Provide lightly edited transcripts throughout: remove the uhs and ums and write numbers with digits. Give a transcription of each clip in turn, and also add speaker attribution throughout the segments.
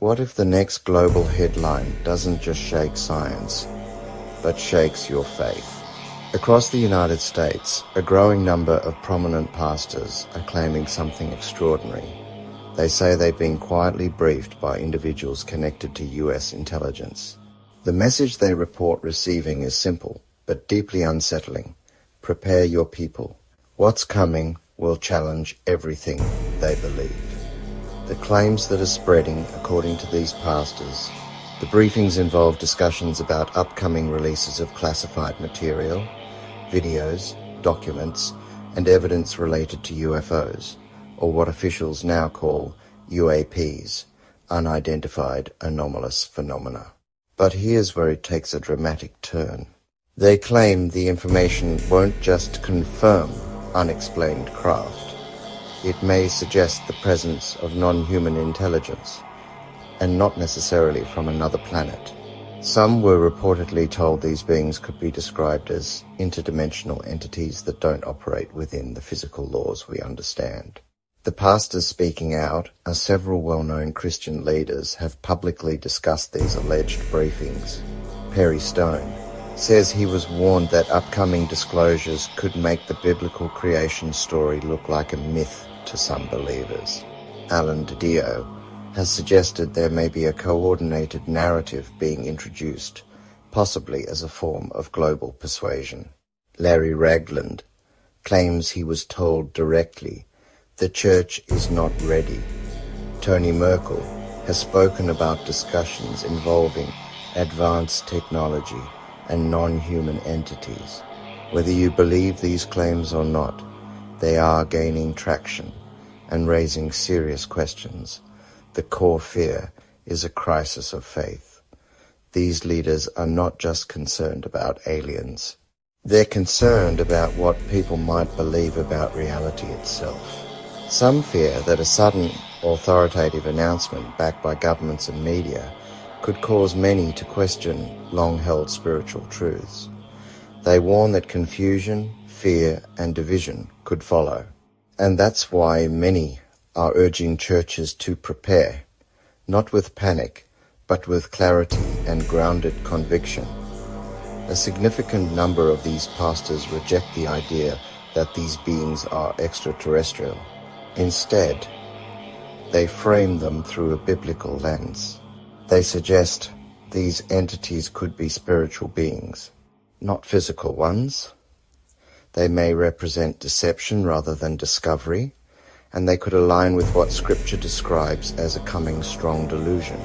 Speaker 1: What if the next global headline doesn't just shake science, but shakes your faith? Across the United States, a growing number of prominent pastors are claiming something extraordinary. They say they've been quietly briefed by individuals connected to US intelligence. The message they report receiving is simple, but deeply unsettling. Prepare your people. What's coming will challenge everything they believe. The claims that are spreading, according to these pastors, the briefings involve discussions about upcoming releases of classified material, videos, documents, and evidence related to UFOs, or what officials now call UAPs, unidentified anomalous phenomena. But here's where it takes a dramatic turn. They claim the information won't just confirm unexplained craft. It may suggest the presence of non-human intelligence, and not necessarily from another planet. Some were reportedly told these beings could be described as interdimensional entities that don't operate within the physical laws we understand. The pastors speaking out are several well-known Christian leaders have publicly discussed these alleged briefings. Perry Stone says he was warned that upcoming disclosures could make the biblical creation story look like a myth to some believers. Didio has suggested there may be a coordinated narrative being introduced, possibly as a form of global persuasion. Larry Ragland claims he was told directly the church is not ready. Tony Merkel has spoken about discussions involving advanced technology and non-human entities. Whether you believe these claims or not, they are gaining traction and raising serious questions. The core fear is a crisis of faith. These leaders are not just concerned about aliens. They're concerned about what people might believe about reality itself. Some fear that a sudden authoritative announcement backed by governments and media could cause many to question long-held spiritual truths. They warn that confusion, fear, and division could follow. And that's why many are urging churches to prepare, not with panic, but with clarity and grounded conviction. A significant number of these pastors reject the idea that these beings are extraterrestrial. Instead, they frame them through a biblical lens. They suggest these entities could be spiritual beings, not physical ones. They may represent deception rather than discovery, and they could align with what Scripture describes as a coming strong delusion.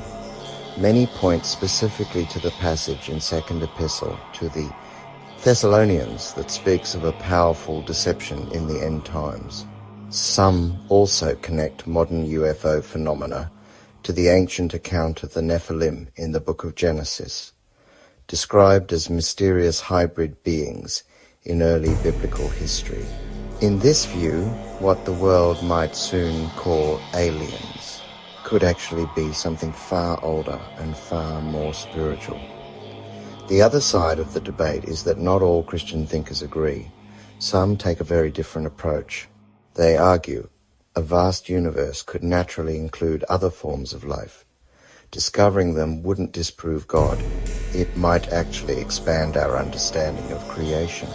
Speaker 1: Many point specifically to the passage in 2nd Epistle to the Thessalonians that speaks of a powerful deception in the end times. Some also connect modern UFO phenomena to the ancient account of the Nephilim in the book of Genesis, described as mysterious hybrid beings in early biblical history. In this view, what the world might soon call aliens could actually be something far older and far more spiritual. The other side of the debate is that not all Christian thinkers agree. Some take a very different approach. They argue a vast universe could naturally include other forms of life. Discovering them wouldn't disprove God. It might actually expand our understanding of creation.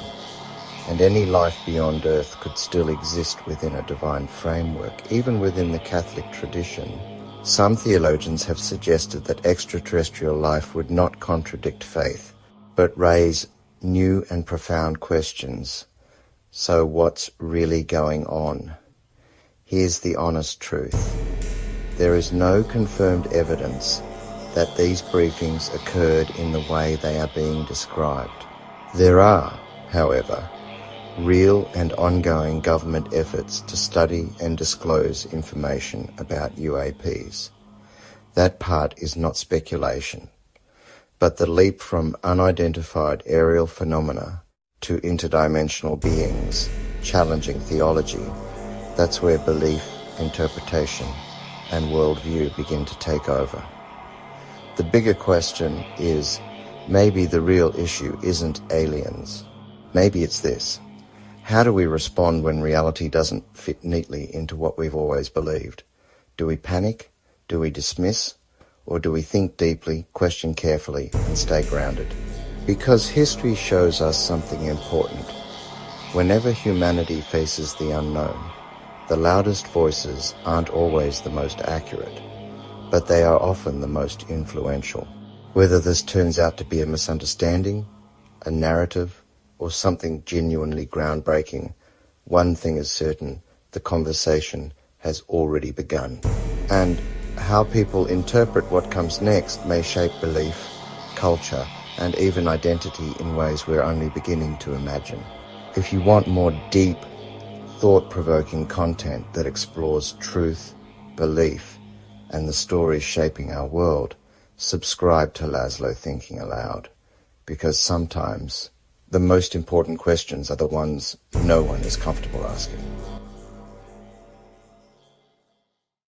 Speaker 1: And any life beyond Earth could still exist within a divine framework, even within the Catholic tradition. Some theologians have suggested that extraterrestrial life would not contradict faith, but raise new and profound questions. So what's really going on? Here's the honest truth. There is no confirmed evidence that these briefings occurred in the way they are being described. There are, however, real and ongoing government efforts to study and disclose information about UAPs. That part is not speculation, but the leap from unidentified aerial phenomena to interdimensional beings challenging theology, that's where belief, interpretation, and worldview begin to take over. The bigger question is, maybe the real issue isn't aliens. Maybe it's this. How do we respond when reality doesn't fit neatly into what we've always believed? Do we panic? Do we dismiss? Or do we think deeply, question carefully, and stay grounded? Because history shows us something important. Whenever humanity faces the unknown, the loudest voices aren't always the most accurate, but they are often the most influential. Whether this turns out to be a misunderstanding, a narrative, or something genuinely groundbreaking, one thing is certain: the conversation has already begun. And how people interpret what comes next may shape belief, culture, and even identity in ways we're only beginning to imagine. If you want more deep, thought-provoking content that explores truth, belief, and the stories shaping our world, subscribe to Laszlo Thinking Aloud, because sometimes the most important questions are the ones no one is comfortable asking.